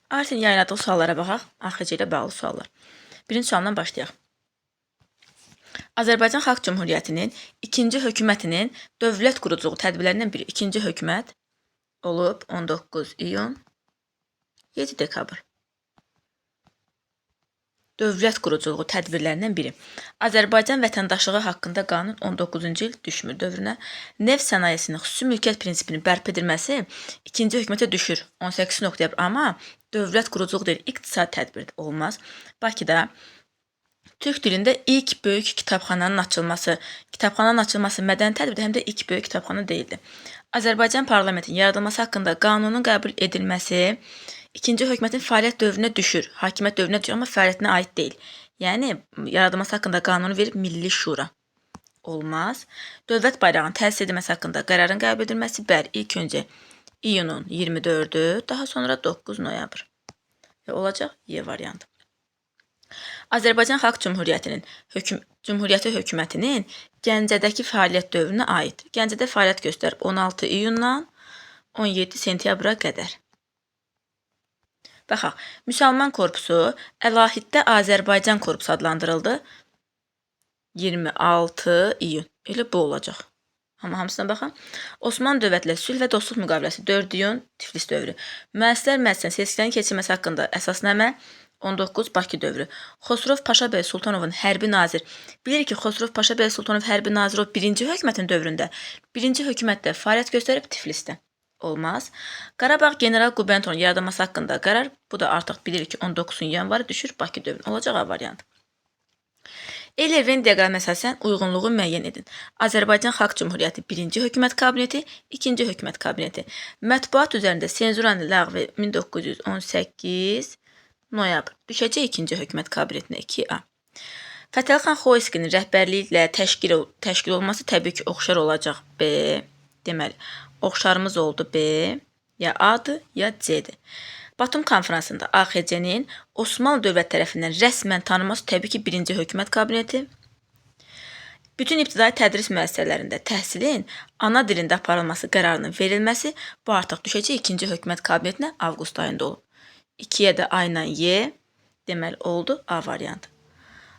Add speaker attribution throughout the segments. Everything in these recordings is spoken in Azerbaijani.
Speaker 1: Artin yayınladığı suallara baxaq. AXC ilə bağlı suallar. Birinci sualdan başlayaq. Azərbaycan Xalq Cümhuriyyətinin ikinci hökumətinin dövlət quruculuğu tədbirlərindən biri ikinci hökumət olub 19 iyun 7 dekabr. Dövlət quruculuğu tədbirlərindən biri. Azərbaycan vətəndaşlığı haqqında qanun 19-cu il düşmür dövrünə. Neft sənayesinin xüsusi mülkiyyət prinsipinin bərpa edilməsi ikinci hökumətə düşür 18 oktyabr, amma dövlət quruculuğu deyil, iqtisadi tədbir olmaz. Bakıda Türk dilində ilk böyük kitabxananın açılması mədəni tədbirdir, həm də ilk böyük kitabxana deyildi. Azərbaycan parlamentinin yaradılması haqqında qanunun qəbul edilməsi ikinci hökumətin fəaliyyət dövrünə düşür, hakimiyyət dövrünə düşür, amma fəaliyyətinə aid deyil. Yəni, yaradılması haqqında qanunu verib Milli Şura. Olmaz. Dövlət bayrağının təsis edilməsi haqqında qərarın qəbul edilməsi, bəli, ilk öncə iyunun 24-ü, daha sonra 9 noyabr. Olacaq Y variantı. Azərbaycan Xalq Cümhuriyyətinin hökumətinin Gəncədəki fəaliyyət dövrünə aid. Gəncədə fəaliyyət göstərib 16 iyundan 17 sentyabra qədər. Baxaq, Müsəlman korpusu əlahiddə Azərbaycan korpusu adlandırıldı 26 iyun. Elə bu olacaq. Hamısına baxın. Osmanlı dövlətlə sülh və dostluq müqaviləsi 4 iyun Tiflis dövrü. Müəssisələr məclisinin seçkilərin keçirilməsi haqqında əsasnamə 19 Bakı dövrü. Xosrov Paşabəy Sultanovun hərbi nazir. Bilir ki, Xosrov Paşabəy Sultanov hərbi nazir o birinci hökumətin dövründə, birinci hökumətdə fəaliyyət göstərib Tiflisdə. Olmaz. Qarabağ General Qubernatorun yaradılması haqqında qərar, bu da artıq bilir ki, 19 yanvarı düşür Bakı dövrünə. Olacaq A variantı. Eyler-Venn diaqramına əsasən uyğunluğu müəyyən edin. Azərbaycan Xalq Cümhuriyyəti 1-ci hökumət kabineti, 2-ci hökumət kabineti. Mətbuat üzərində senzuranın ləğvi 1918 noyabr. Düşəcək 2-ci hökumət kabinetinə 2A. Fətəlxan Xoyskinin rəhbərliyi ilə təşkil olması təbii ki, oxşar olacaq B. Deməli, oxşarımız oldu B. Ya A-dır, ya C-dir. Batum konferansında AXC-nin Osmanlı dövlət tərəfindən rəsmən tanınması təbii ki, 1-ci hökumət kabineti. Bütün ibtidai tədris müəssisələrində təhsilin ana dilində aparılması qərarının verilməsi bu artıq düşəcək 2-ci hökumət kabinetinə avqust ayında olub. 2-yə də A ilə Y, deməli oldu A variantı.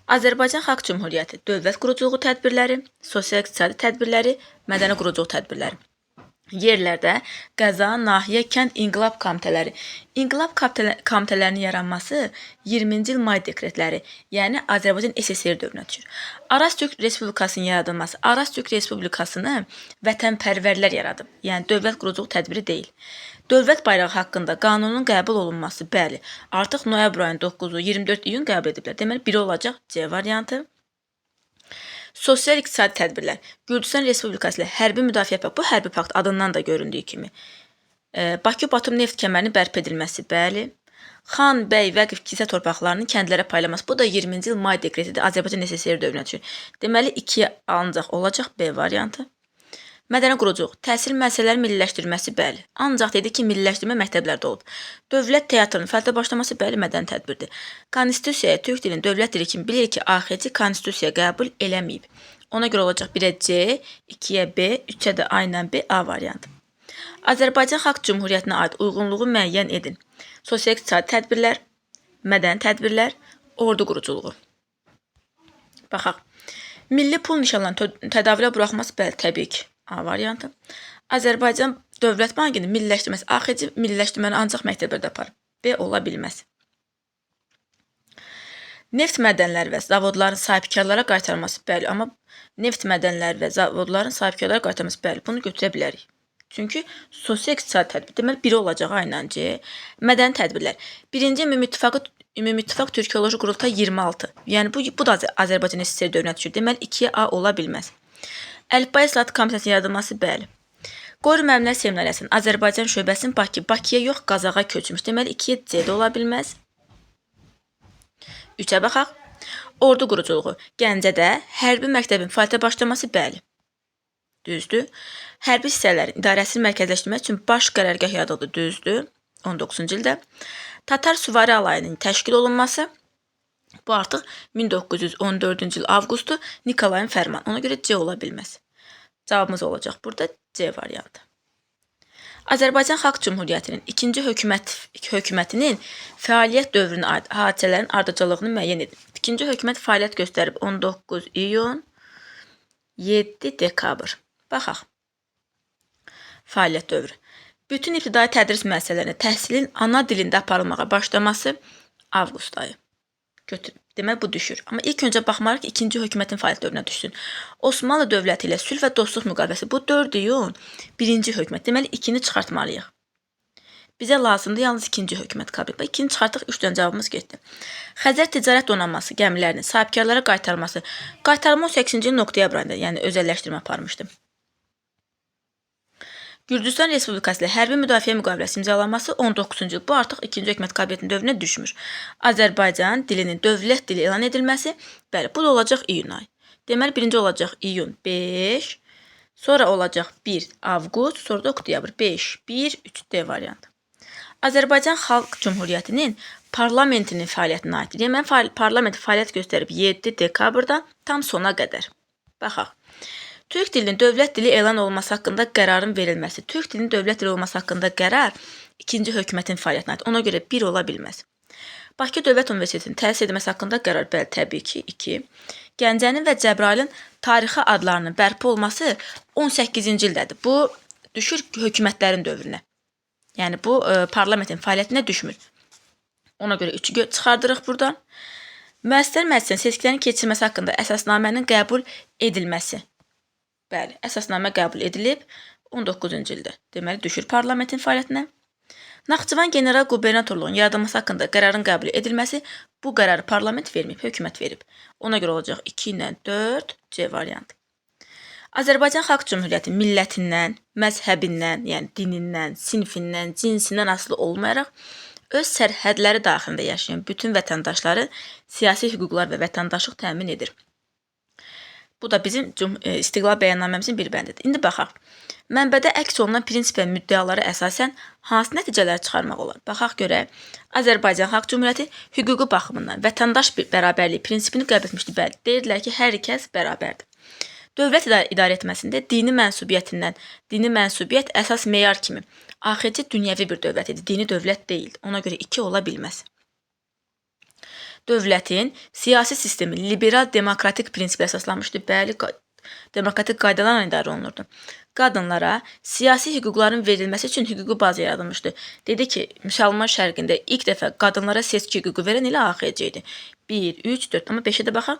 Speaker 1: Azərbaycan Xalq Cümhuriyyəti dövlət quruculuğu tədbirləri, sosial-iqtisadi tədbirləri, mədəni quruculuq tədbirləri. Yerlərdə qəza, nahiyə, kənd inqilab komitələri. İnqilab komitələrinin yaranması 20-ci il may dekretləri, yəni Azərbaycan SSR dövrünə düşür. Araz Türk Respublikasının yaradılması. Araz Türk Respublikasını vətənpərvərlər yaradıb, yəni dövlət quruculuq tədbiri deyil. Dövlət bayrağı haqqında qanunun qəbul olunması, bəli, artıq noyabr ayının 9-u 24 iyun qəbul ediblər. Deməli, biri olacaq C variantı. Sosial-iqtisadi tədbirlər. Gürcüstan Respublikası ilə hərbi müdafiə paktı, bu hərbi pakt adından da göründüyü kimi. Bakı-Batum neft kəmərinin bərpa edilməsi, bəli. Xan, bəy, vəqif, kilsə torpaqlarının kəndlərə paylaması, bu da 20-ci il may dekretidir, Azərbaycan SSR dövrünə düşür. Deməli, 2 ancaq olacaq B variantı. Mədəni quruculuq, təhsil müəssisələrinin milliləşdirilməsi, bəli. Ancaq dedi ki, milliləşdirmə məktəblərdə olub. Dövlət teatrının fəaliyyətə başlaması, bəli, mədəni tədbirdir. Konstitusiyaya Türk dilinin dövlət dili kimi bilir ki, AXC konstitusiyaya qəbul eləməyib. Ona görə olacaq 1-ə C, 2-yə B, 3-ə də A ilə B, A variantı. Azərbaycan Xalq Cümhuriyyətinə aid uyğunluğu müəyyən edin. Sosial-iqtisadi tədbirlər, mədəni tədbirlər, ordu quruculuğu. Baxaq. Milli pul nişanlarının tədavülə buraxması, bəli, təbii ki. A variantı. Azərbaycan Dövlət Bankının milliləşdirməsi. AXC milliləşdirməni ancaq məktəblərdə aparır. B ola bilməz. Neft mədənləri və zavodların sahibkarlara qaytarılması, bəli, amma neft mədənləri və zavodların sahibkarlara qaytarılması, bəli, bunu götürə bilərik. Çünki sosial-iqtisadi tədbir, deməli, biri olacaq A ilə C. Mədəni tədbirlər. 1-ci Ümumüttifaq Türkiyoloji Qurultay 26. Yəni, bu da Azərbaycan SSR dövrünə düşür. Deməli, 2-yə A ola bilməz. Əlifba İslahatı Komitəsinin yaradılması, bəli. Qori müəllimlər seminariyasının Azərbaycan şöbəsinin Bakıya yox, Qazaxa köçmüş. Deməli, 2-yə C də ola bilməz. 3-ə baxaq. Ordu quruculuğu. Gəncədə hərbi məktəbin fəaliyyətə başlaması, bəli. Düzdür. Hərbi hissələrin idarəsini mərkəzləşdirmək üçün baş qərargah yaradıldı, düzdür. 19-cu ildə. Tatar Süvari alayının təşkil olunması, bu artıq 1914-cü il avqustu Nikolayın fərmanı. Ona görə C ola bilməz. Cavabımız olacaq burada C variantı. Azərbaycan Xalq Cümhuriyyətinin ikinci hökumətinin fəaliyyət dövrünə aid hadisələrin ardıcıllığını müəyyən edin. İkinci hökumət fəaliyyət göstərib 19 iyun 7 dekabr. Baxaq. Fəaliyyət dövrü. Bütün ibtidai tədris müəssisələrində təhsilin ana dilində aparılmağa başlaması avqust ayı. Demək bu düşür. Amma ilk öncə baxmarıq ki, ikinci hökumətin fəaliyyət dövrünə düşsün. Osmanlı dövləti ilə sülh və dostluq müqaviləsi bu 4 iyun birinci hökumət. Deməli 2-ni çıxartmalıyıq. Bizə lazımdır yalnız ikinci hökumət kabineti. 2-ni çıxartdıq, 3 dənə cavabımız getdi. Xəzər ticarət donanması gəmilərinin sahibkarlara qaytarması. Qaytarma 18-ci ilin oktyabr ayında, yəni özəlləşdirmə aparmışdı. Gürcüstan Respublikası ilə hərbi müdafiə müqaviləsi imzalanması 19-cu il. Bu artıq 2-ci hökumət kabinetinin dövrünə düşmür. Azərbaycan dilinin dövlət dili elan edilməsi, bəli, bu da olacaq iyun ayı. Deməli, birinci olacaq iyun 5, sonra olacaq 1 avqust, sonra da oktyabr 5, 1, 3 D variantı. Azərbaycan Xalq Cümhuriyyətinin parlamentinin fəaliyyətinə aiddir. Yəni, parlament fəaliyyət göstərib 7 dekabrdan tam sona qədər. Baxaq. Türk dilinin dövlət dili elan olması haqqında qərarın verilməsi. Türk dilinin dövlət dili olması haqqında qərar ikinci hökumətin fəaliyyətinə aid. Ona görə 1 ola bilməz. Bakı Dövlət Universitetinin təsis edilməsi haqqında qərar, bəli, təbii ki, 2. Gəncənin və Cəbrayılın tarixi adlarının bərpa olması 18-ci ildədir. Bu, düşür hökumətlərin dövrünə. Yəni, bu, parlamentin fəaliyyətinə düşmür. Ona görə 3-ü çıxardırıq buradan. Müəssisələr məclisinin seçkilərin keçirilməsi haqqında əsasnamənin qəbul edilməsi. Bəli, əsasnamə qəbul edilib 19-cu ildə. Deməli, düşür parlamentin fəaliyyətinə. Naxçıvan general qubernatorluğun yaradılması haqqında qərarın qəbul edilməsi, bu qərarı parlament verməyib, hökumət verib. Ona görə olacaq 2 ilə 4 C variantı. Azərbaycan Xalq Cümhuriyyəti millətindən, məzhəbindən, yəni dinindən, sinfindən, cinsindən asılı olmayaraq öz sərhədləri daxilində yaşayan bütün vətəndaşları siyasi hüquqlar və vətəndaşlıq təmin edir. Bu da bizim istiqlal bəyannaməmizin bir bəndidir. İndi baxaq. Mənbədə əks olunan prinsip və müddəalara əsasən hansı nəticələr çıxarmaq olar? Baxaq görək. Azərbaycan Xalq Cümhuriyyəti hüquqi baxımından vətəndaş bərabərliyi prinsipini qəbul etmişdir. Bəli, deyirdilər ki, hər kəs bərabərdir. Dövlət idarə etməsində dini mənsubiyyət əsas meyar kimi AXC dünyəvi bir dövlət idi. Dini dövlət deyil. Ona görə 2 ola bilməz. Dövlətin siyasi sistemi liberal demokratik prinsipə əsaslanmışdı. Bəli, demokratik qaydalarla idarə olunurdu. Qadınlara siyasi hüquqların verilməsi üçün hüquqi baza yaradılmışdı. Dedi ki, Müsəlman şərqində ilk dəfə qadınlara seçki hüququ verən ilə AXC idi. 1, 3, 4, amma 5-ə də baxaq.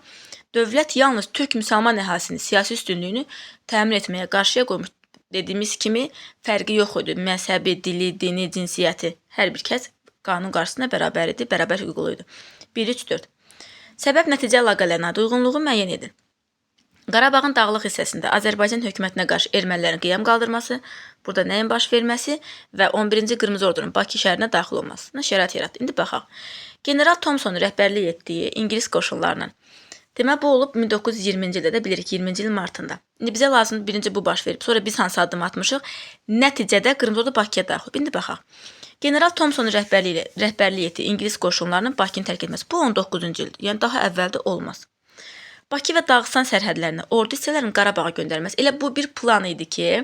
Speaker 1: Dövlət yalnız türk müsəlman əhalisinin siyasi üstünlüyünü təmin etməyə qarşıya qoymuş. Dediyimiz kimi fərqi yox idi. Məzhəbi, dili, dini, cinsiyyəti. Hər bir kəs qanun qarşısında bərabər idi, bərabər hüquqlu idi. 1, 3, 4. Səbəb-nəticə əlaqələrinə uyğunluğu müəyyən edin. Qarabağın dağlıq hissəsində Azərbaycan hökumətinə qarşı ermənilərin qiyam qaldırması, burada nəyin baş verməsi və 11-ci Qırmızı Ordunun Bakı şəhərinə daxil olmasına şərait yaratdı. İndi baxaq. General Thomson rəhbərlik etdiyi İngilis qoşunlarının demək, bu olub 1920-ci ildə də bilirik, 20-ci ilin martında. İndi bizə lazımdır, birinci bu baş verib, sonra biz hansı addım atmışıq? Nəticədə Qırmızı Ordu Bakıya daxil. İndi baxaq. General Thomsonun rəhbərlik etdiyi İngilis qoşunlarının Bakını tərk etməsi. Bu 19-cu ildir, yəni daha əvvəldə olmaz. Bakı və Dağıstan sərhədlərinə ordu hissələrini Qarabağa göndərməsi. Elə bu bir plan idi ki,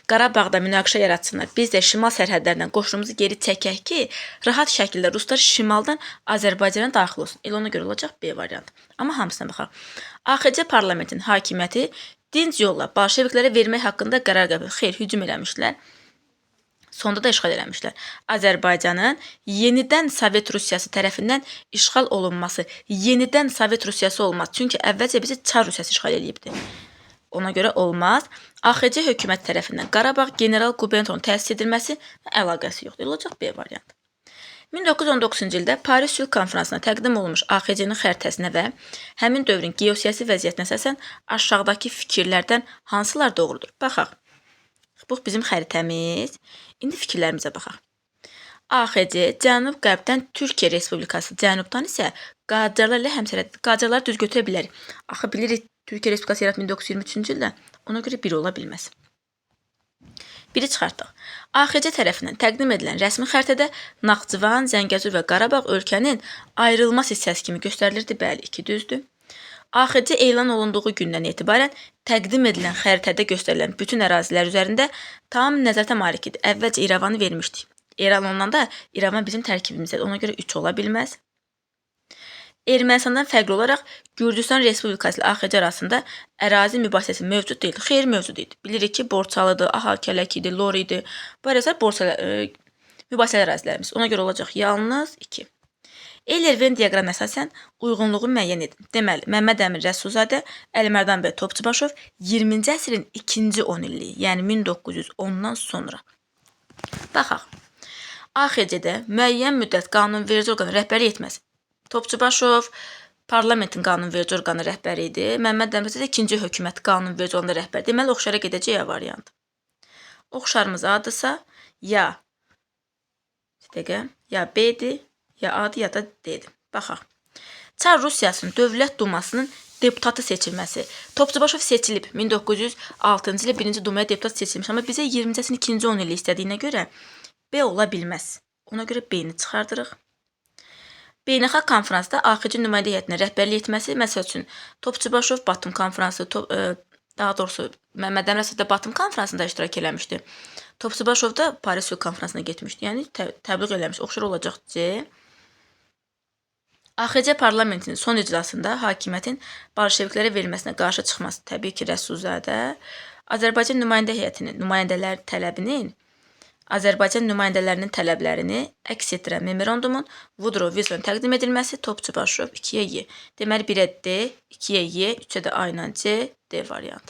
Speaker 1: Qarabağda münaqişə yaratsınlar. Biz də şimal sərhədlərindən qoşunumuzu geri çəkək ki, rahat şəkildə ruslar şimaldan Azərbaycana daxil olsun. Elə ona görə olacaq B variantı. Amma hamısına baxaq. AXC parlamentinin hakimiyyəti dinc yolla bolşeviklərə vermək haqqında qərar qəbul. Xeyr, hücum eləmişlər. Sonda da işğal eləmişlər. Azərbaycanın yenidən Sovet Rusiyası tərəfindən işğal olunması, yenidən Sovet Rusiyası olmaz. Çünki əvvəlcə bizi Çar Rusiyası işğal eləyibdi. Ona görə olmaz. AXC hökumət tərəfindən Qarabağ general qubernatorunun təsis edilməsi əlaqəsi yoxdur. Olacaq B variantı. 1919-cu ildə Paris Sülh Konfransına təqdim olunmuş AXC-nin xəritəsinə və həmin dövrün geosiyasi vəziyyətinə əsasən aşağıdakı fikirlərdən hansılar doğrudur? Baxaq. Bu bizim xəritəmiz. İndi fikirlərimizə baxaq. AXC cənub-qərbdən Türkiyə Respublikası, cənubdan isə Qacarlar ilə həmsərhəddir. Qacarları düz götürə bilərik. Axı bilirik, Türkiyə Respublikası yaratdı 1923-cü ildə. Ona görə 1 ola bilməz. 1-i çıxartdıq. AXC tərəfindən təqdim edilən rəsmi xəritədə Naxçıvan, Zəngəzur və Qarabağ ölkənin ayrılmaz hissəsi kimi göstərilirdi. Bəli, 2 düzdür. AXC elan olunduğu gündən etibarən təqdim edilən xəritədə göstərilən bütün ərazilər üzərində tam nəzarətə malik idi. Əvvəlcə İrəvanı vermişdik. Elan olunanda İrəvan bizim tərkibimizdədir. Ona görə 3 ola bilməz. Ermənistandan fərqli olaraq Gürcüstan Respublikası ilə AXC arasında ərazi mübahisəsi mövcud deyildi. Xeyr, mövcud idi. Bilirik ki, Borçalıdır, Ahal-Kələk idi, Lor idi. Bu ərazilər mübahisəli ərazilərimiz. Ona görə olacaq yalnız 2. Eyler-Venn diaqramı əsasən uyğunluğu müəyyən edin. Deməli, Məmməd Əmin Rəsulzadə, Əlimərdan bəy Topçubaşov 20-ci əsrin ikinci 10 illiyi, yəni 1910-dan sonra. Baxaq. AXC-də müəyyən müddət qanunverici orqanı rəhbərlik etməz. Topçubaşov parlamentin qanunverici orqanı rəhbəri idi. Məmməd Əmin Rəsulzadə ikinci hökumət qanunverici orqanı rəhbəri. Deməli, oxşara gedəcək ya variant. Oxşarımız A-dırsa, ya B-dir, ya A-dır, ya da D-dir. Baxaq. Çar Rusiyasının Dövlət Dumasının deputatı seçilməsi. Topçubaşov seçilib. 1906-cı ildə 1-ci Dumaya deputat seçilmiş. Amma bizə 20-ci əsrin ikinci 10 illiyi istədiyinə görə B ola bilməz. Ona görə B-ni çıxardırıq. Beynəlxalq konferansda AXC nümayəndə heyətinə rəhbərlik etməsi, məsəl üçün Topçubaşov Batum konfransı, daha doğrusu Məmməd Əmin Rəsulzadə Batum konfransında iştirak eləmişdi. Topçubaşov da Paris Sülh konfransına getmişdi. Yəni təbliğ eləmiş. Oxşar olacaq C. AXC parlamentinin son iclasında hakimiyyətin bolşeviklərə verilməsinə qarşı çıxması, təbii ki, Rəsulzadə, Azərbaycan nümayəndə heyətinin Azərbaycan nümayəndələrinin tələblərini əks etdirən memorandumun Woodrow Wilsona təqdim edilməsi, Topçubaşov 2-yə Y. Deməli, 1-ə D, 2-yə Y, 3-ə də A ilə C, D variantı.